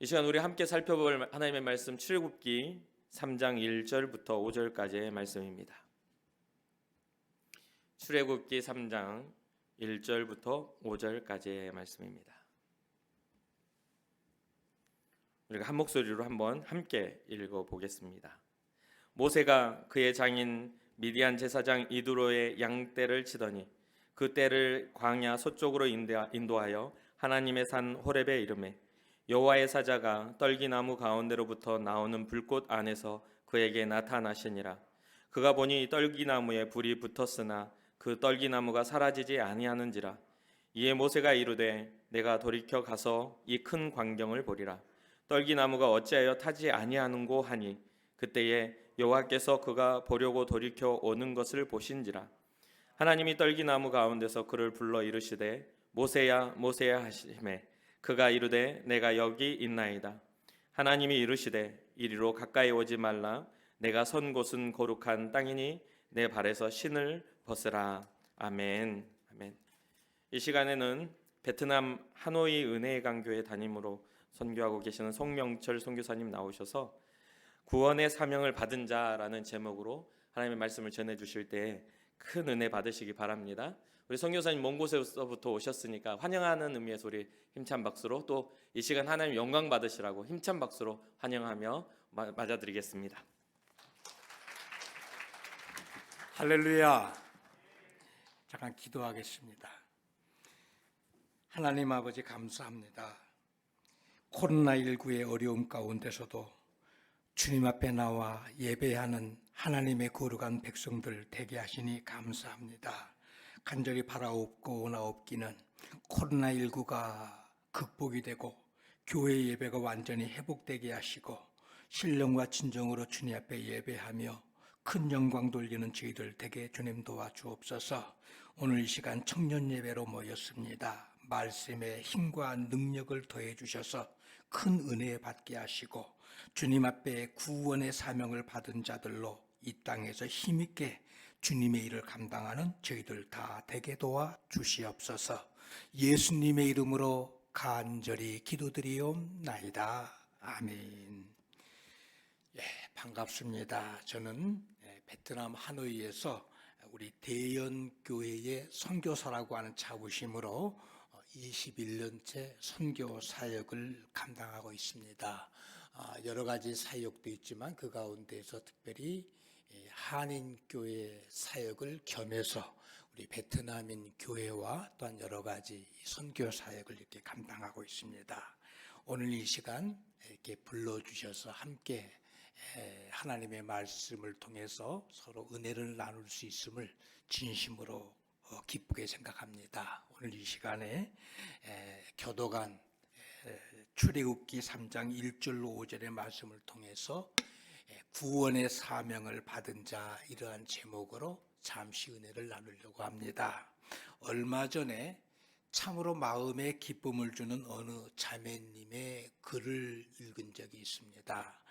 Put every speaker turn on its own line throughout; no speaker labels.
이 시간 우리 함께 살펴볼 하나님의 말씀 출애굽기 3장 1절부터 5절까지의 말씀입니다. 출애굽기 3장 1절부터 5절까지의 말씀입니다. 우리가 한 목소리로 한번 함께 읽어보겠습니다. 모세가 그의 장인 미디안 제사장 이두로의 양떼를 치더니 그 떼를 광야 서쪽으로 인도하여 하나님의 산 호렙에 이르매 여호와의 사자가 떨기나무 가운데로부터 나오는 불꽃 안에서 그에게 나타나시니라. 그가 보니 떨기나무에 불이 붙었으나 그 떨기나무가 사라지지 아니하는지라. 이에 모세가 이르되 내가 돌이켜 가서 이 큰 광경을 보리라. 떨기나무가 어찌하여 타지 아니하는고 하니 그때에 여호와께서 그가 보려고 돌이켜 오는 것을 보신지라. 하나님이 떨기나무 가운데서 그를 불러 이르시되 모세야 모세야 하시매 그가 이르되 내가 여기 있나이다. 하나님이 이르시되 이리로 가까이 오지 말라. 내가 선 곳은 거룩한 땅이니 내 발에서 신을 벗으라. 아멘. 아멘. 이 시간에는 베트남 하노이 은혜의 강교회 담임으로 선교하고 계시는 송명철 선교사님 나오셔서 구원의 사명을 받은 자라는 제목으로 하나님의 말씀을 전해 주실 때 큰 은혜 받으시기 바랍니다. 우리 선교사님 먼 곳에서부터 오셨으니까 환영하는 의미에서 우리 힘찬 박수로 또 이 시간 하나님 영광 받으시라고 힘찬 박수로 환영하며 맞아드리겠습니다.
할렐루야. 잠깐 기도하겠습니다. 하나님 아버지 감사합니다. 코로나19의 어려움 가운데서도 주님 앞에 나와 예배하는 하나님의 거룩한 백성들 되게 하시니 감사합니다. 간절히 바라옵고나옵기는 코로나19가 극복이 되고 교회 예배가 완전히 회복되게 하시고 신령과 진정으로 주님 앞에 예배하며 큰 영광 돌리는 저희들 되게 주님 도와주옵소서. 오늘 이 시간 청년 예배로 모였습니다. 말씀에 힘과 능력을 더해 주셔서 큰 은혜 받게 하시고 주님 앞에 구원의 사명을 받은 자들로 이 땅에서 힘있게 주님의 일을 감당하는 저희들 다 되게 도와 주시옵소서. 예수님의 이름으로 간절히 기도드리옵나이다. 아멘. 반갑습니다. 저는 베트남 하노이에서 우리 대연교회의 선교사라고 하는 자부심으로 21년째 선교 사역을 감당하고 있습니다. 여러 가지 사역도 있지만 그 가운데서 특별히 한인교회 사역을 겸해서 우리 베트남인 교회와 또한 여러 가지 선교 사역을 이렇게 감당하고 있습니다. 오늘 이 시간 이렇게 불러주셔서 함께 하나님의 말씀을 통해서 서로 은혜를 나눌 수 있음을 진심으로 기쁘게 생각합니다. 오늘 이 시간에 교도관 출애굽기 3장 1절로 5절의 말씀을 통해서 구원의 사명을 받은 자 이러한 제목으로 잠시 은혜를 나누려고 합니다. 얼마 전에 참으로 마음에 기쁨을 주는 어느 자매님의 글을 읽은 적이 있습니다.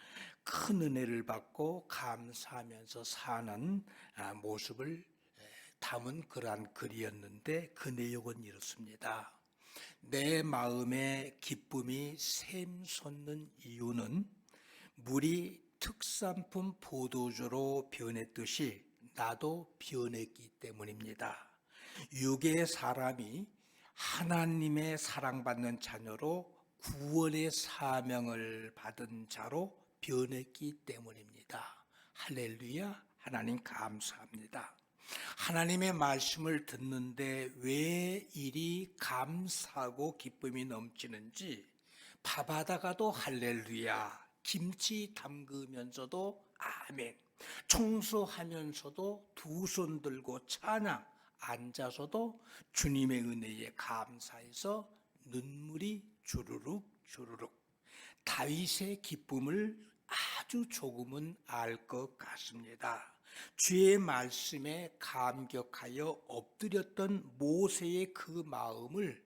큰 은혜를 받고 감사하면서 사는 모습을 담은 그러한 글이었는데 그 내용은 이렇습니다. 내 마음에 기쁨이 샘솟는 이유는 물이 특산품 포도주로 변했듯이 나도 변했기 때문입니다. 육의 사람이 하나님의 사랑받는 자녀로 구원의 사명을 받은 자로 변했기 때문입니다. 할렐루야. 하나님 감사합니다. 하나님의 말씀을 듣는데 왜 이리 감사하고 기쁨이 넘치는지 밥하다가도 할렐루야, 김치 담그면서도 아멘, 청소하면서도 두 손 들고 찬양, 앉아서도 주님의 은혜에 감사해서 눈물이 주르륵 주르륵. 다윗의 기쁨을 아주 조금은 알 것 같습니다. 주의 말씀에 감격하여 엎드렸던 모세의 그 마음을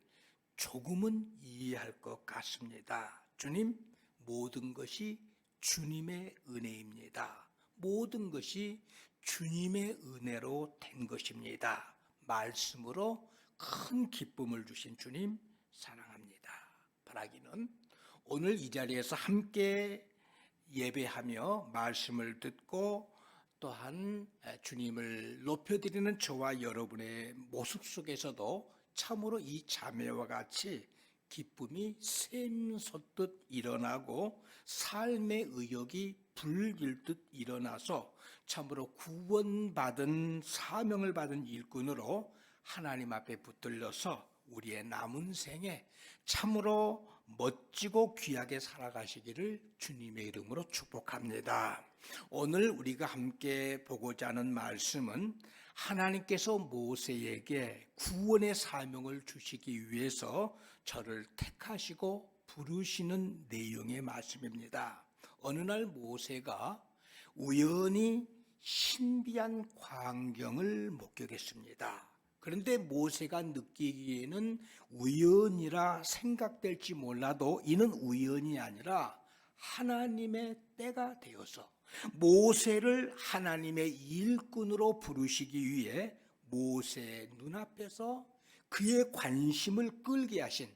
조금은 이해할 것 같습니다. 주님, 모든 것이 주님의 은혜입니다. 모든 것이 주님의 은혜로 된 것입니다. 말씀으로 큰 기쁨을 주신 주님 사랑합니다. 바라기는 오늘 이 자리에서 함께 예배하며 말씀을 듣고 또한 주님을 높여드리는 저와 여러분의 모습 속에서도 참으로 이 자매와 같이 기쁨이 샘솟듯 일어나고 삶의 의욕이 불길듯 일어나서 참으로 구원받은 사명을 받은 일꾼으로 하나님 앞에 붙들려서 우리의 남은 생에 참으로 멋지고 귀하게 살아가시기를 주님의 이름으로 축복합니다. 오늘 우리가 함께 보고자 하는 말씀은 하나님께서 모세에게 구원의 사명을 주시기 위해서 저를 택하시고 부르시는 내용의 말씀입니다. 어느 날 모세가 우연히 신비한 광경을 목격했습니다. 그런데 모세가 느끼기에는 우연이라 생각될지 몰라도 이는 우연이 아니라 하나님의 때가 되어서 모세를 하나님의 일꾼으로 부르시기 위해 모세의 눈앞에서 그의 관심을 끌게 하신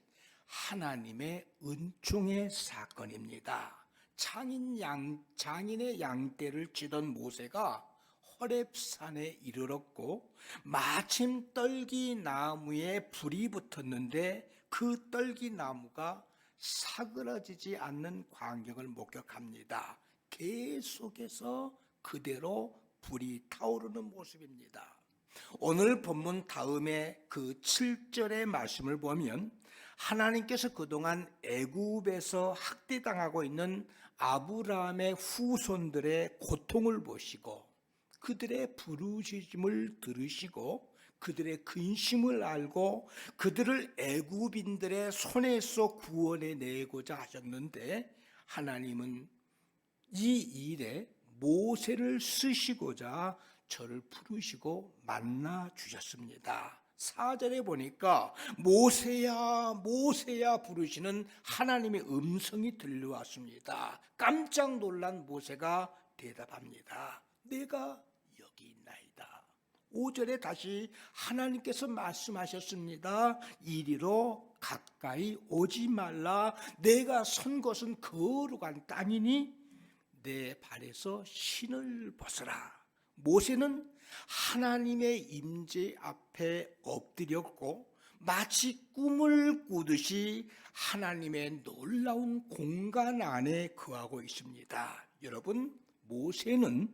하나님의 은총의 사건입니다. 장인의 양떼를 치던 모세가 호렙산에 이르렀고 마침 떨기나무에 불이 붙었는데 그 떨기나무가 사그러지지 않는 광경을 목격합니다. 계속해서 그대로 불이 타오르는 모습입니다. 오늘 본문 다음에 그 7절의 말씀을 보면 하나님께서 그동안 애굽에서 학대당하고 있는 아브라함의 후손들의 고통을 보시고 그들의 부르짖음을 들으시고 그들의 근심을 알고 그들을 애굽인들의 손에서 구원해 내고자 하셨는데 하나님은 이 일에 모세를 쓰시고자 저를 부르시고 만나 주셨습니다. 4절에 보니까 모세야 모세야 부르시는 하나님의 음성이 들려왔습니다. 깜짝 놀란 모세가 대답합니다. 내가 여기 있나이다. 5절에 다시 하나님께서 말씀하셨습니다. 이리로 가까이 오지 말라. 내가 선 곳은 거룩한 땅이니 내 발에서 신을 벗어라. 모세는 하나님의 임재 앞에 엎드렸고 마치 꿈을 꾸듯이 하나님의 놀라운 공간 안에 거하고 있습니다. 여러분, 모세는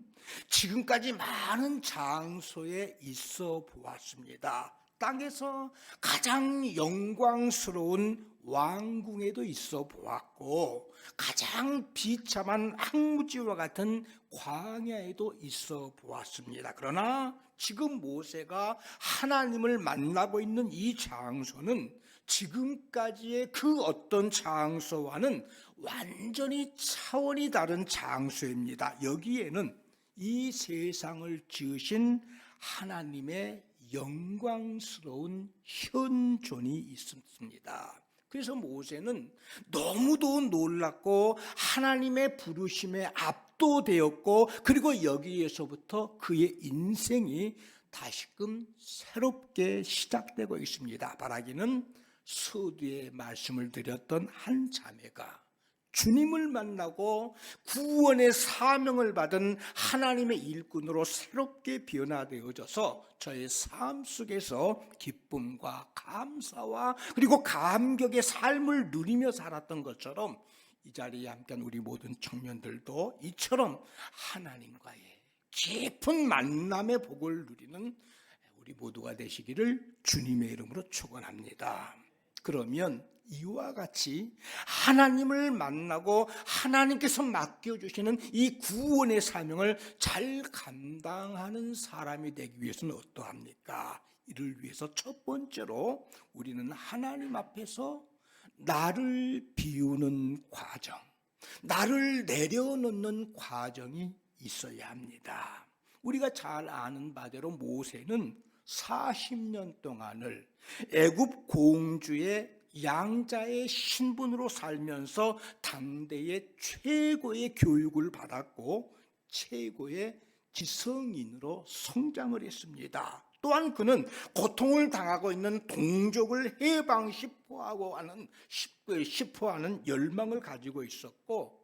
지금까지 많은 장소에 있어 보았습니다. 땅에서 가장 영광스러운 왕궁에도 있어 보았고 가장 비참한 황무지와 같은 광야에도 있어 보았습니다. 그러나 지금 모세가 하나님을 만나고 있는 이 장소는 지금까지의 그 어떤 장소와는 완전히 차원이 다른 장소입니다. 여기에는 이 세상을 지으신 하나님의 영광스러운 현존이 있습니다. 그래서 모세는 너무도 놀랐고 하나님의 부르심에 압도되었고 그리고 여기에서부터 그의 인생이 다시금 새롭게 시작되고 있습니다. 말하기는 서두에 말씀을 드렸던 한 자매가 주님을 만나고 구원의 사명을 받은 하나님의 일꾼으로 새롭게 변화되어져서 저의 삶 속에서 기쁨과 감사와 그리고 감격의 삶을 누리며 살았던 것처럼 이 자리에 함께한 우리 모든 청년들도 이처럼 하나님과의 깊은 만남의 복을 누리는 우리 모두가 되시기를 주님의 이름으로 축원합니다. 그러면 이와 같이 하나님을 만나고 하나님께서 맡겨주시는 이 구원의 사명을 잘 감당하는 사람이 되기 위해서는 어떠합니까? 이를 위해서 첫 번째로 우리는 하나님 앞에서 나를 비우는 과정, 나를 내려놓는 과정이 있어야 합니다. 우리가 잘 아는 바대로 모세는 40년 동안을 애굽 공주의 양자의 신분으로 살면서 당대의 최고의 교육을 받았고 최고의 지성인으로 성장을 했습니다. 또한 그는 고통을 당하고 있는 동족을 싶어하는 열망을 가지고 있었고,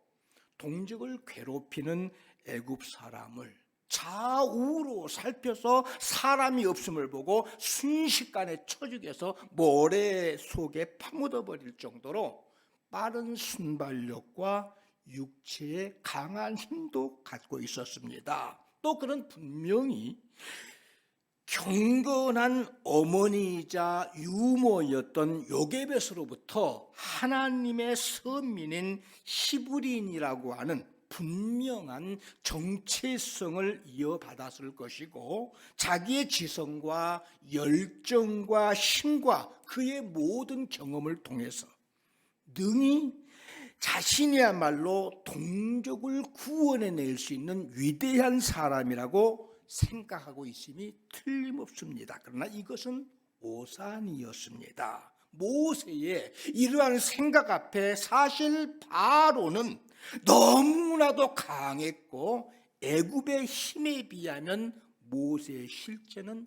동족을 괴롭히는 애굽 사람을 좌우로 살펴서 사람이 없음을 보고 순식간에 쳐 죽여서 모래 속에 파묻어 버릴 정도로 빠른 순발력과 육체의 강한 힘도 갖고 있었습니다. 또 그는 분명히 경건한 어머니이자 유모였던 요게벳으로부터 하나님의 선민인 히브리인이라고 하는 분명한 정체성을 이어받았을 것이고, 자기의 지성과 열정과 힘과 그의 모든 경험을 통해서 능히 자신이야말로 동족을 구원해낼 수 있는 위대한 사람이라고 생각하고 있음이 틀림없습니다. 그러나 이것은 오산이었습니다. 모세의 이러한 생각 앞에 사실 바로는 너무나도 강했고, 애굽의 힘에 비하면 모세의 실제는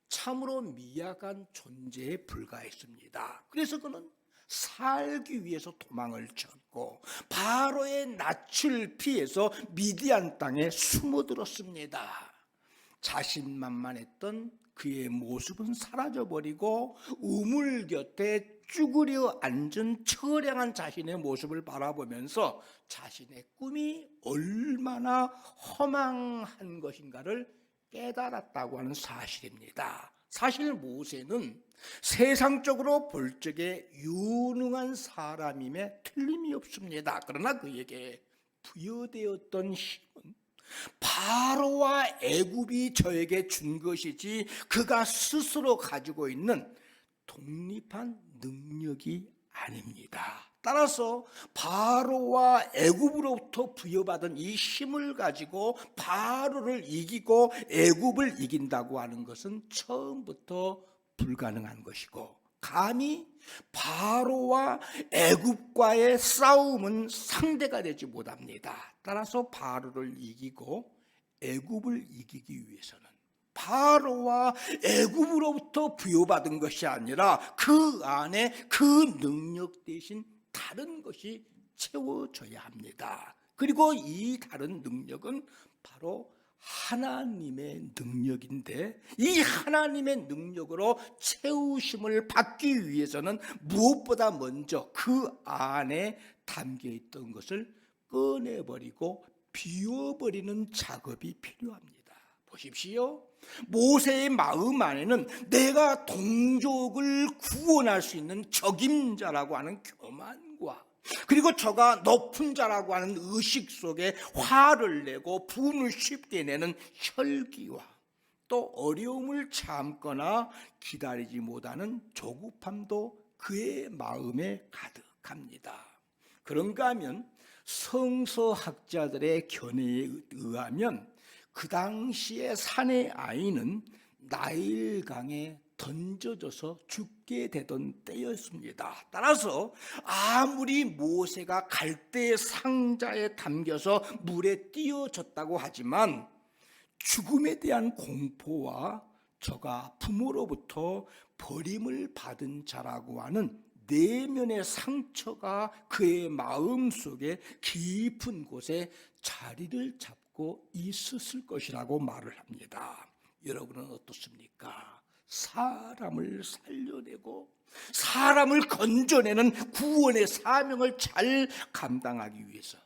참으로 미약한 존재에 불과했습니다. 그래서 그는 살기 위해서 도망을 쳤고 바로의 낯을 피해서 미디안 땅에 숨어들었습니다. 자신만만했던 그의 모습은 사라져버리고 우물 곁에 쭈그려 앉은 처량한 자신의 모습을 바라보면서 자신의 꿈이 얼마나 허망한 것인가를 깨달았다고 하는 사실입니다. 사실 모세는 세상적으로 볼 적에 유능한 사람임에 틀림이 없습니다. 그러나 그에게 부여되었던 힘은 바로와 애굽이 저에게 준 것이지 그가 스스로 가지고 있는 독립한 능력이 아닙니다. 따라서 바로와 애굽으로부터 부여받은 이 힘을 가지고 바로를 이기고 애굽을 이긴다고 하는 것은 처음부터 불가능한 것이고, 감히 바로와 애굽과의 싸움은 상대가 되지 못합니다. 따라서 바로를 이기고 애굽을 이기기 위해서는 바로와 애굽으로부터 부여받은 것이 아니라 그 안에 그 능력 대신 다른 것이 채워져야 합니다. 그리고 이 다른 능력은 바로 하나님의 능력인데, 이 하나님의 능력으로 채우심을 받기 위해서는 무엇보다 먼저 그 안에 담겨 있던 것을 꺼내버리고 비워버리는 작업이 필요합니다. 보십시오. 모세의 마음 안에는 내가 동족을 구원할 수 있는 적임자라고 하는 교만과, 그리고 저가 높은 자라고 하는 의식 속에 화를 내고 분을 쉽게 내는 혈기와, 또 어려움을 참거나 기다리지 못하는 조급함도 그의 마음에 가득합니다. 그런가 하면 성서학자들의 견해에 의하면 그 당시의 사내 아이는 나일강에 던져져서 죽게 되던 때였습니다. 따라서 아무리 모세가 갈대 상자에 담겨서 물에 띄어졌다고 하지만 죽음에 대한 공포와 저가 부모로부터 버림을 받은 자라고 하는 내면의 상처가 그의 마음속에 깊은 곳에 자리를 잡고 있었을 것이라고 말을 합니다. 여러분은 어떻습니까? 사람을 살려내고 사람을 건져내는 구원의 사명을 잘 감당하기 위해서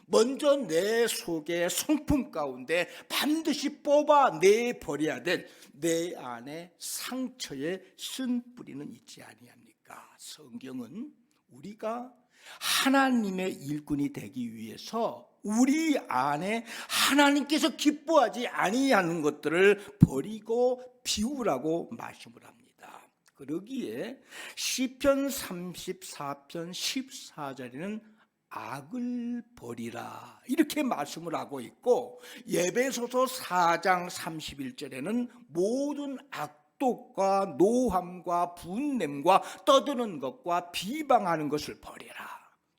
먼저 내 속의 성품 가운데 반드시 뽑아내버려야 될 내 안에 상처의 쓴뿌리는 있지 아니합니까? 성경은 우리가 하나님의 일꾼이 되기 위해서 우리 안에 하나님께서 기뻐하지 아니하는 것들을 버리고 비우라고 말씀을 합니다. 그러기에 시편 34편 14절에는 악을 버리라 이렇게 말씀을 하고 있고, 에베소서 4장 31절에는 모든 악독과 노함과 분냄과 떠드는 것과 비방하는 것을 버리라.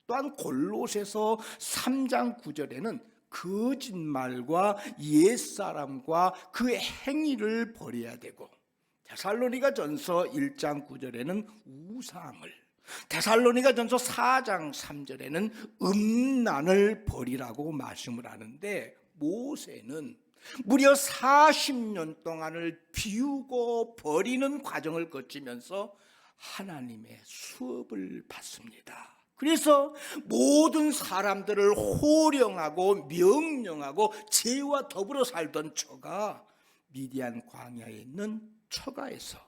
또한 골로새서 3장 9절에는 거짓말과 옛사람과 그 행위를 버려야 되고, 데살로니가전서 1장 9절에는 우상을, 데살로니가전서 4장 3절에는 음란을 버리라고 말씀을 하는데, 모세는 무려 40년 동안을 비우고 버리는 과정을 거치면서 하나님의 수업을 받습니다. 그래서 모든 사람들을 호령하고 명령하고 죄와 더불어 살던 저가 미디안 광야에 있는 처가에서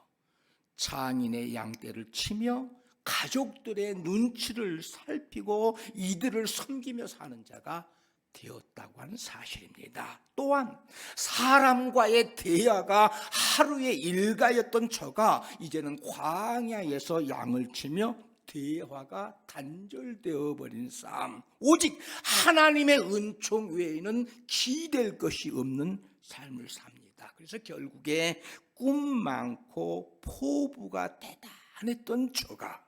장인의 양떼를 치며 가족들의 눈치를 살피고 이들을 섬기며 사는 자가 되었다고 하는 사실입니다. 또한 사람과의 대화가 하루의 일과였던 저가 이제는 광야에서 양을 치며 대화가 단절되어 버린 삶, 오직 하나님의 은총 외에는 기댈 것이 없는 삶을 삽니다. 그래서 결국에 꿈 많고 포부가 대단했던 저가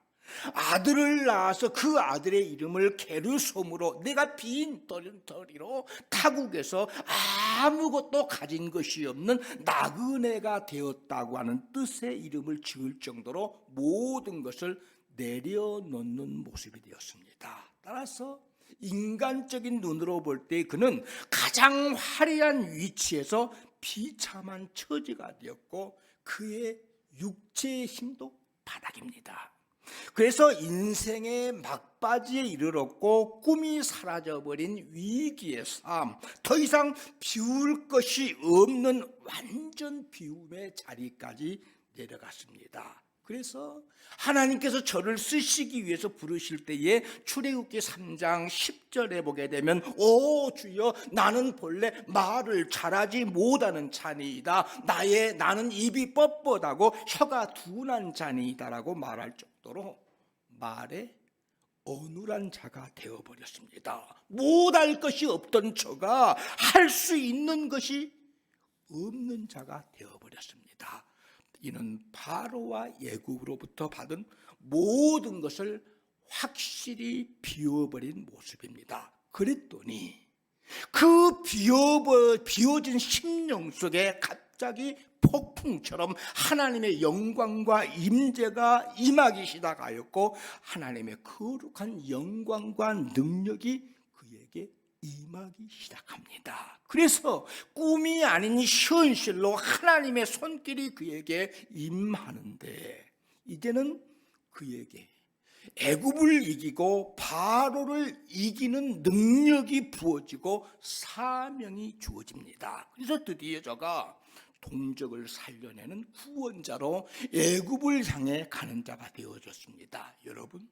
아들을 낳아서 그 아들의 이름을 게르솜으로, 내가 빈 덜터리로 타국에서 아무것도 가진 것이 없는 나그네가 되었다고 하는 뜻의 이름을 지을 정도로 모든 것을 내려놓는 모습이 되었습니다. 따라서 인간적인 눈으로 볼 때 그는 가장 화려한 위치에서 비참한 처지가 되었고 그의 육체의 힘도 바닥입니다. 그래서 인생의 막바지에 이르렀고 꿈이 사라져버린 위기의 삶, 더 이상 비울 것이 없는 완전 비움의 자리까지 내려갔습니다. 그래서 하나님께서 저를 쓰시기 위해서 부르실 때에 출애굽기 3장 10절에 보게 되면, 오 주여, 나는 본래 말을 잘하지 못하는 자니이다. 나는 입이 뻣뻣하고 혀가 둔한 자니이다라고 말할 정도로 말에 어눌한 자가 되어버렸습니다. 못할 것이 없던 저가 할 수 있는 것이 없는 자가 되어버렸습니다. 이는 바로와 애굽으로부터 받은 모든 것을 확실히 비워버린 모습입니다. 그랬더니 그 비워진 심령 속에 갑자기 폭풍처럼 하나님의 영광과 임재가 임하기 시작하였고, 하나님의 거룩한 영광과 능력이 그에게 임하기 시작합니다. 그래서 꿈이 아닌 현실로 하나님의 손길이 그에게 임하는데, 이제는 그에게 애굽을 이기고 바로를 이기는 능력이 부어지고 사명이 주어집니다. 그래서 드디어 저가 동족을 살려내는 구원자로 애굽을 향해 가는 자가 되어졌습니다. 여러분,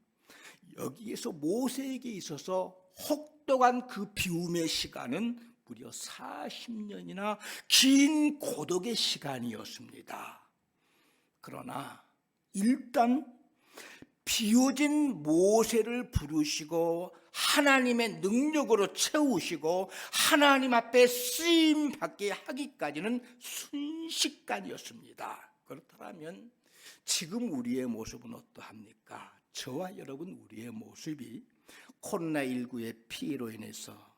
여기에서 모세에게 있어서 혹독한 그 비움의 시간은 무려 40년이나 긴 고독의 시간이었습니다. 그러나 일단 비워진 모세를 부르시고 하나님의 능력으로 채우시고 하나님 앞에 쓰임받게 하기까지는 순식간이었습니다. 그렇다면 지금 우리의 모습은 어떠합니까? 저와 여러분, 우리의 모습이 코로나19의 피해로 인해서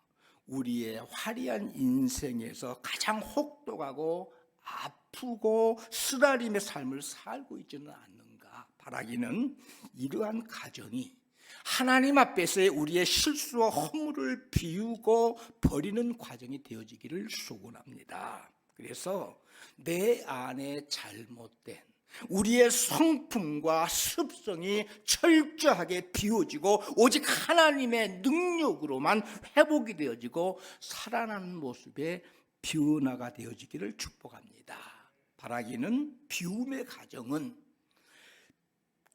우리의 화려한 인생에서 가장 혹독하고 아프고 쓰라림의 삶을 살고 있지는 않는가 바라기는, 이러한 가정이 하나님 앞에서의 우리의 실수와 허물을 비우고 버리는 과정이 되어지기를 소원합니다. 그래서 내 안에 잘못된 우리의 성품과 습성이 철저하게 비워지고 오직 하나님의 능력으로만 회복이 되어지고 살아나는 모습의 변화가 되어지기를 축복합니다. 바라기는 비움의 과정은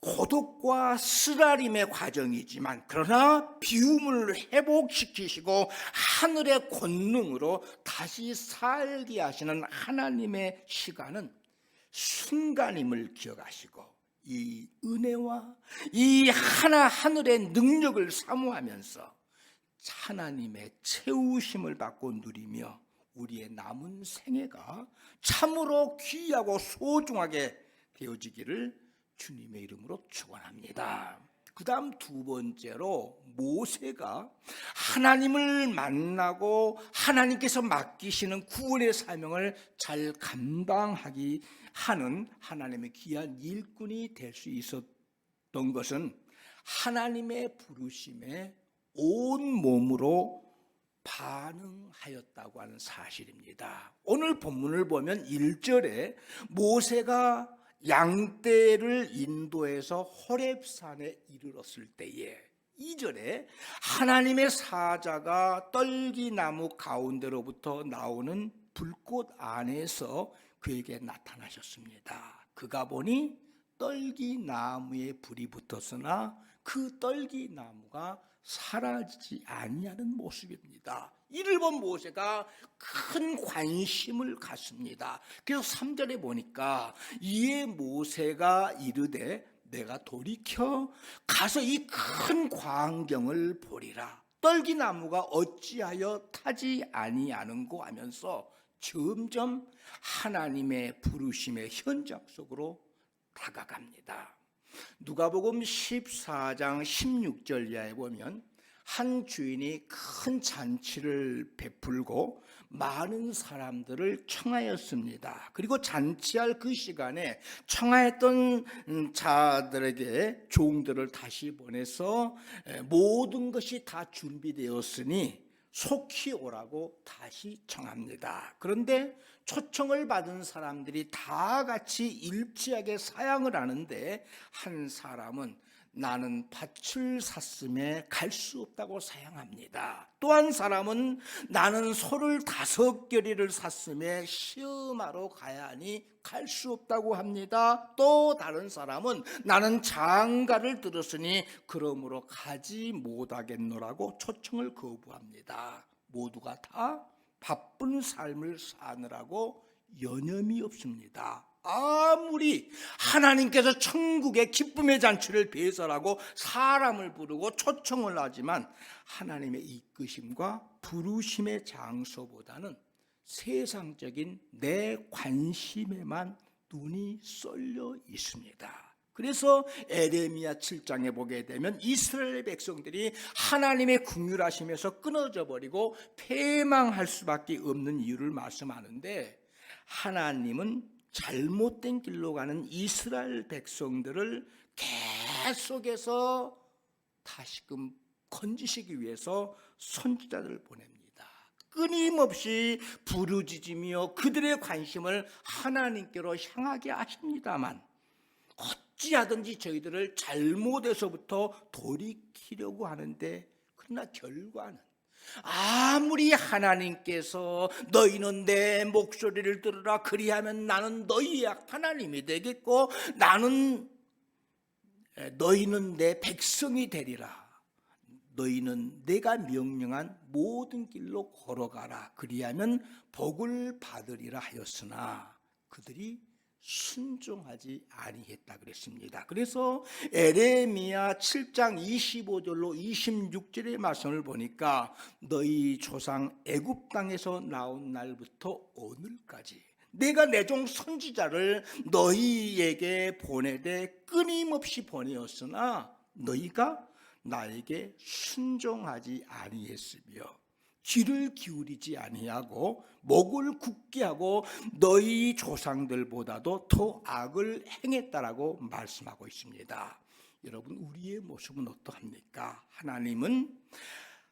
고독과 쓰라림의 과정이지만, 그러나 비움을 회복시키시고 하늘의 권능으로 다시 살게 하시는 하나님의 시간은 순간임을 기억하시고 이 은혜와 이 하늘의 능력을 사모하면서 하나님의 채우심을 받고 누리며 우리의 남은 생애가 참으로 귀하고 소중하게 되어지기를 주님의 이름으로 축원합니다. 그 다음 두 번째로, 모세가 하나님을 만나고 하나님께서 맡기시는 구원의 사명을 잘 감당하기 하는 하나님의 귀한 일꾼이 될 수 있었던 것은 하나님의 부르심에 온 몸으로 반응하였다고 하는 사실입니다. 오늘 본문을 보면 1절에 모세가 양떼를 인도해서 호렙산에 이르렀을 때에, 2절에 하나님의 사자가 떨기나무 가운데로부터 나오는 불꽃 안에서 그에게 나타나셨습니다. 그가 보니 떨기나무에 불이 붙었으나 그 떨기나무가 사라지지 아니하는 모습입니다. 이를 본 모세가 큰 관심을 갖습니다. 그래서 3절에 보니까 이에 모세가 이르되 내가 돌이켜 가서 이 큰 광경을 보리라. 떨기나무가 어찌하여 타지 아니하는고 하면서 점점 하나님의 부르심의 현장 속으로 다가갑니다. 누가복음 14장 16절 이하에 보면 한 주인이 큰 잔치를 베풀고 많은 사람들을 청하였습니다. 그리고 잔치할 그 시간에 청하였던 자들에게 종들을 다시 보내서 모든 것이 다 준비되었으니 속히 오라고 다시 청합니다. 그런데 초청을 받은 사람들이 다 같이 일치하게 사양을 하는데 한 사람은 나는 밭을 샀음에 갈 수 없다고 사양합니다. 또 한 사람은 나는 소를 5겨리를 샀음에 시험하러 가야 하니 갈 수 없다고 합니다. 또 다른 사람은 나는 장가를 들었으니 그러므로 가지 못하겠노라고 초청을 거부합니다. 모두가 다 바쁜 삶을 사느라고 여념이 없습니다. 아무리 하나님께서 천국의 기쁨의 잔치를 배설하고 사람을 부르고 초청을 하지만 하나님의 이끄심과 부르심의 장소보다는 세상적인 내 관심에만 눈이 쏠려 있습니다. 그래서 에레미야 7장에 보게 되면 이스라엘 백성들이 하나님의 긍휼하심에서 끊어져 버리고 패망할 수밖에 없는 이유를 말씀하는데, 하나님은 잘못된 길로 가는 이스라엘 백성들을 계속해서 다시금 건지시기 위해서 선지자들을 보냅니다. 끊임없이 부르짖으며 그들의 관심을 하나님께로 향하게 하십니다만 어찌하든지 저희들을 잘못에서부터 돌이키려고 하는데, 그러나 결과는 아무리 하나님께서 너희는 내 목소리를 들으라 그리하면 나는 너희의 하나님이 되겠고 너희는 내 백성이 되리라, 너희는 내가 명령한 모든 길로 걸어가라 그리하면 복을 받으리라 하였으나 그들이 순종하지 아니했다 그랬습니다. 그래서 에레미야 7장 25절로 26절의 말씀을 보니까 너희 조상 애굽 땅에서 나온 날부터 오늘까지 내가 내 종 선지자를 너희에게 보내되 끊임없이 보내었으나 너희가 나에게 순종하지 아니했으며 귀를 기울이지 아니하고 목을 굳게 하고 너희 조상들보다도 더 악을 행했다라고 말씀하고 있습니다. 여러분, 우리의 모습은 어떠합니까? 하나님은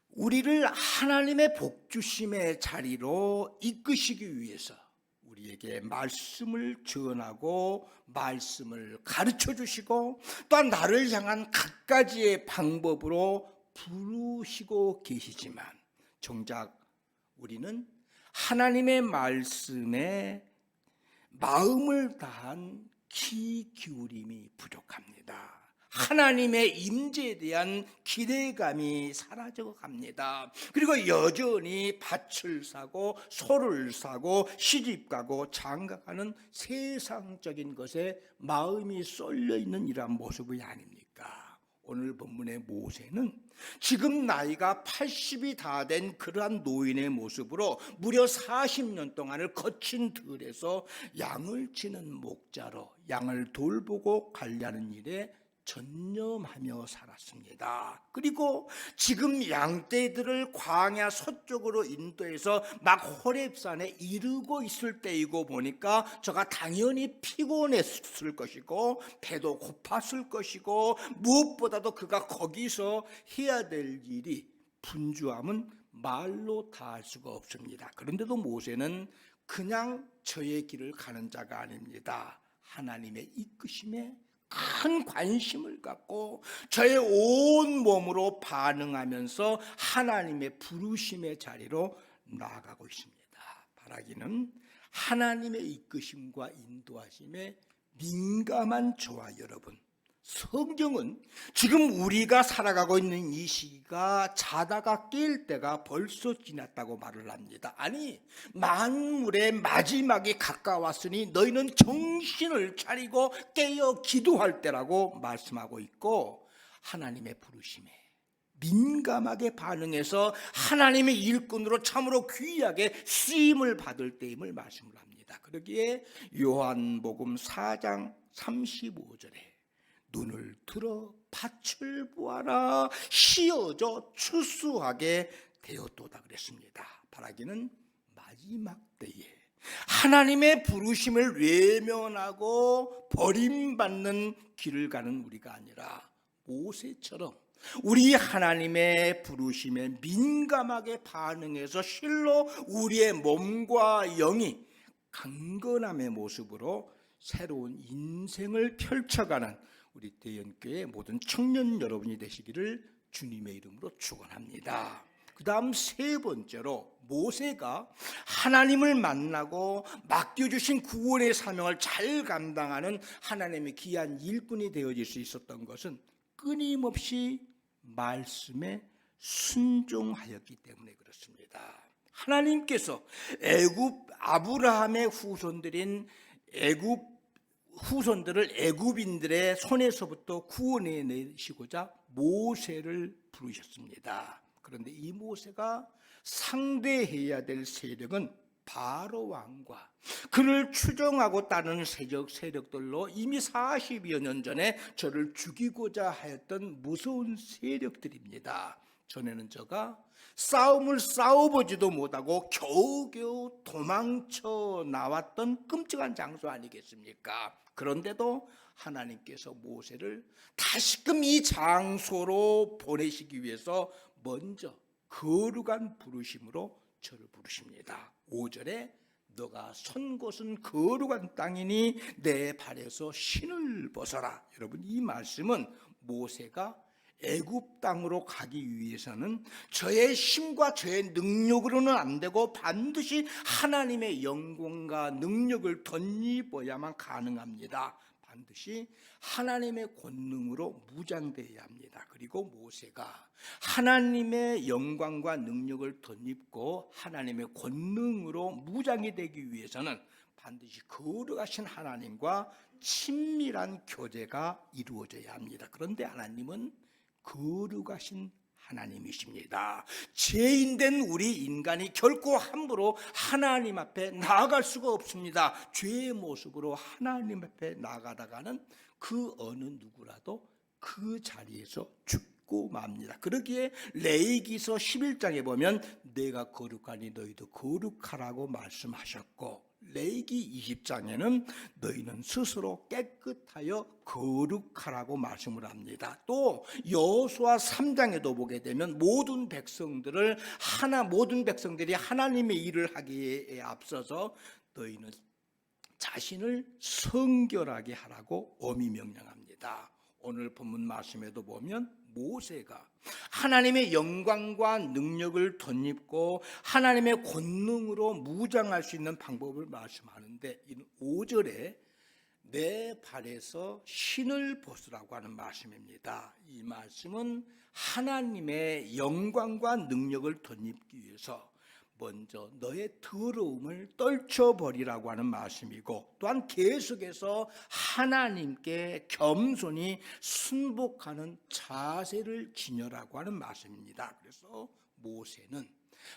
우리를 하나님의 복주심의 자리로 이끄시기 위해서 우리에게 말씀을 전하고 말씀을 가르쳐 주시고 또한 나를 향한 갖가지의 방법으로 부르시고 계시지만 정작 우리는 하나님의 말씀에 마음을 다한 귀 기울임이 부족합니다. 하나님의 임재에 대한 기대감이 사라져 갑니다. 그리고 여전히 밭을 사고 소를 사고 시집가고 장가가는 세상적인 것에 마음이 쏠려 있는 이러한 모습이 아닙니까? 오늘 본문의 모세는 지금 나이가 80이 다 된 그러한 노인의 모습으로 무려 40년 동안을 거친 들에서 양을 치는 목자로 양을 돌보고 관리하는 일에 전념하며 살았습니다. 그리고 지금 양떼들을 광야 서쪽으로 인도해서 막 호렙산에 이르고 있을 때이고 보니까 저가 당연히 피곤했을 것이고 배도 고팠을 것이고 무엇보다도 그가 거기서 해야 될 일이 분주함은 말로 다 할 수가 없습니다. 그런데도 모세는 그냥 저의 길을 가는 자가 아닙니다. 하나님의 이끄심에 큰 관심을 갖고 저의 온 몸으로 반응하면서 하나님의 부르심의 자리로 나아가고 있습니다. 바라기는 하나님의 이끄심과 인도하심에 민감한 저와 여러분, 성경은 지금 우리가 살아가고 있는 이 시기가 자다가 깰 때가 벌써 지났다고 말을 합니다. 아니, 만물의 마지막이 가까웠으니 너희는 정신을 차리고 깨어 기도할 때라고 말씀하고 있고, 하나님의 부르심에 민감하게 반응해서 하나님의 일꾼으로 참으로 귀하게 쓰임을 받을 때임을 말씀을 합니다. 그러기에 요한복음 4장 35절에 눈을 들어 밭을 보아라, 씌어져 추수하게 되었도다 그랬습니다. 바라기는 마지막 때에 하나님의 부르심을 외면하고 버림받는 길을 가는 우리가 아니라 모세처럼 우리 하나님의 부르심에 민감하게 반응해서 실로 우리의 몸과 영이 강건함의 모습으로 새로운 인생을 펼쳐가는 우리 대연교회 모든 청년 여러분이 되시기를 주님의 이름으로 축원합니다. 그 다음 세 번째로 모세가 하나님을 만나고 맡겨주신 구원의 사명을 잘 감당하는 하나님의 귀한 일꾼이 되어질 수 있었던 것은 끊임없이 말씀에 순종하였기 때문에 그렇습니다. 하나님께서 아브라함의 후손들인 후손들을 애굽인들의 손에서부터 구원해 내시고자 모세를 부르셨습니다. 그런데 이 모세가 상대해야 될 세력은 바로 왕과 그를 추종하고 따르는 세력들로 이미 40여 년 전에 저를 죽이고자 하였던 무서운 세력들입니다. 전에는 저가 싸움을 싸워보지도 못하고 겨우겨우 도망쳐 나왔던 끔찍한 장소 아니겠습니까? 그런데도 하나님께서 모세를 다시금 이 장소로 보내시기 위해서 먼저 거룩한 부르심으로 저를 부르십니다. 5절에 너가 선 곳은 거룩한 땅이니 내 발에서 신을 벗어라. 여러분, 이 말씀은 모세가 애굽 땅으로 가기 위해서는 저의 힘과 저의 능력으로는 안 되고 반드시 하나님의 영광과 능력을 덧입어야만 가능합니다. 반드시 하나님의 권능으로 무장되어야 합니다. 그리고 모세가 하나님의 영광과 능력을 덧입고 하나님의 권능으로 무장이 되기 위해서는 반드시 거룩하신 하나님과 친밀한 교제가 이루어져야 합니다. 그런데 하나님은 거룩하신 하나님이십니다. 죄인된 우리 인간이 결코 함부로 하나님 앞에 나아갈 수가 없습니다. 죄의 모습으로 하나님 앞에 나가다가는 그 어느 누구라도 그 자리에서 죽고 맙니다. 그러기에 레위기서 11장에 보면 내가 거룩하니 너희도 거룩하라고 말씀하셨고, 레위기 20장에는 너희는 스스로 깨끗하여 거룩하라고 말씀을 합니다. 또 여호수아 3장에도 보게 되면 모든 백성들이 하나님의 일을 하기에 앞서서 너희는 자신을 성결하게 하라고 엄히 명령합니다. 오늘 본문 말씀에도 보면 모세가 하나님의 영광과 능력을 덧입고 하나님의 권능으로 무장할 수 있는 방법을 말씀하는데, 이 5절에 내 발에서 신을 벗으라고 하는 말씀입니다. 이 말씀은 하나님의 영광과 능력을 덧입기 위해서 먼저 너의 더러움을 떨쳐버리라고 하는 말씀이고, 또한 계속해서 하나님께 겸손히 순복하는 자세를 지녀라고 하는 말씀입니다. 그래서 모세는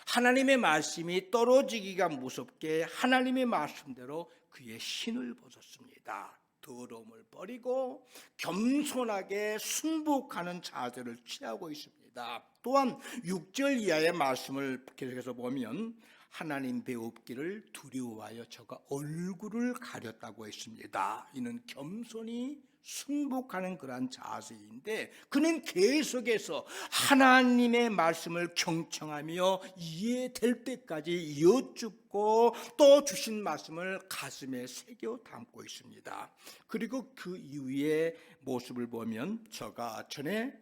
하나님의 말씀이 떨어지기가 무섭게 하나님의 말씀대로 그의 신을 벗었습니다. 더러움을 버리고 겸손하게 순복하는 자세를 취하고 있습니다. 또한 6절 이하의 말씀을 계속해서 보면 하나님 배웁기를 두려워하여 저가 얼굴을 가렸다고 했습니다. 이는 겸손히 순복하는 그러한 자세인데, 그는 계속해서 하나님의 말씀을 경청하며 이해될 때까지 여쭙고 또 주신 말씀을 가슴에 새겨 담고 있습니다. 그리고 그 이후의 모습을 보면 저가 전에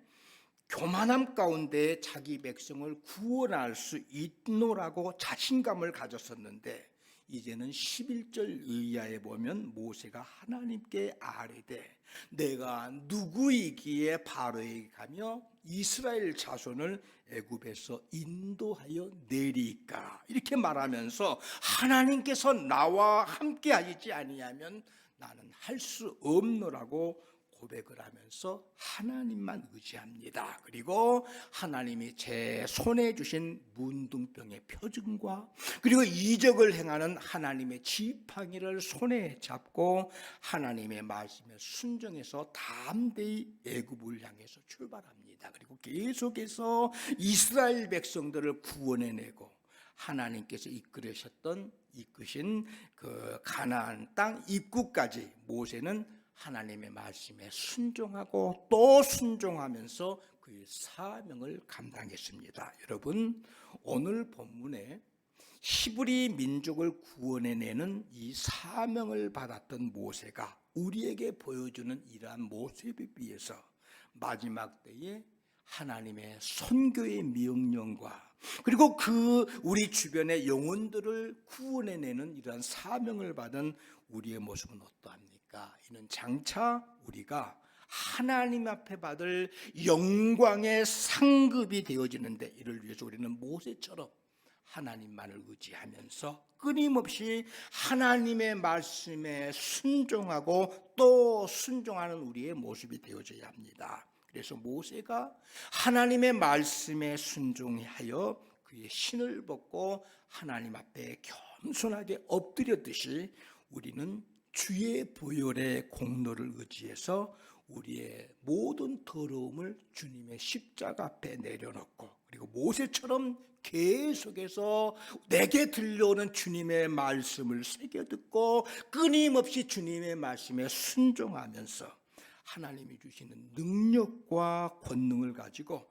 교만함 가운데 자기 백성을 구원할 수 있노라고 자신감을 가졌었는데, 이제는 11절 이하에 보면 모세가 하나님께 아뢰되 내가 누구이기에 바로에게 가며 이스라엘 자손을 애굽에서 인도하여 내리까, 이렇게 말하면서 하나님께서 나와 함께 하시지 아니하면 나는 할 수 없노라고 고백을 하면서 하나님만 의지합니다. 그리고 하나님이 제 손에 주신 문둥병의 표징과 그리고 이적을 행하는 하나님의 지팡이를 손에 잡고 하나님의 말씀에 순종해서 담대히 애굽을 향해서 출발합니다. 그리고 계속해서 이스라엘 백성들을 구원해내고 하나님께서 이끄신 그 가나안 땅 입구까지 모세는 하나님의 말씀에 순종하고 또 순종하면서 그의 사명을 감당했습니다. 여러분, 오늘 본문에 히브리 민족을 구원해내는 이 사명을 받았던 모세가 우리에게 보여주는 이러한 모습에 비해서 마지막 때에 하나님의 선교의 명령과 그리고 그 우리 주변의 영혼들을 구원해내는 이러한 사명을 받은 우리의 모습은 어떠합니까? 이는 장차 우리가 하나님 앞에 받을 영광의 상급이 되어지는데, 이를 위해서 우리는 모세처럼 하나님만을 의지하면서 끊임없이 하나님의 말씀에 순종하고 또 순종하는 우리의 모습이 되어져야 합니다. 그래서 모세가 하나님의 말씀에 순종하여 그의 신을 벗고 하나님 앞에 겸손하게 엎드렸듯이 우리는 주의 보혈의 공로를 의지해서 우리의 모든 더러움을 주님의 십자가 앞에 내려놓고, 그리고 모세처럼 계속해서 내게 들려오는 주님의 말씀을 새겨 듣고 끊임없이 주님의 말씀에 순종하면서 하나님이 주시는 능력과 권능을 가지고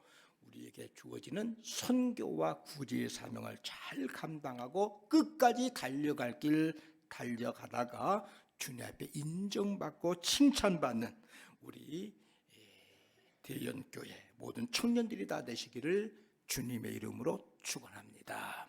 우리에게 주어지는 선교와 구제의 사명을 잘 감당하고 끝까지 달려갈 길 달려가다가 주님 앞에 인정받고 칭찬받는 우리 대연교회 모든 청년들이 다 되시기를 주님의 이름으로 축원합니다.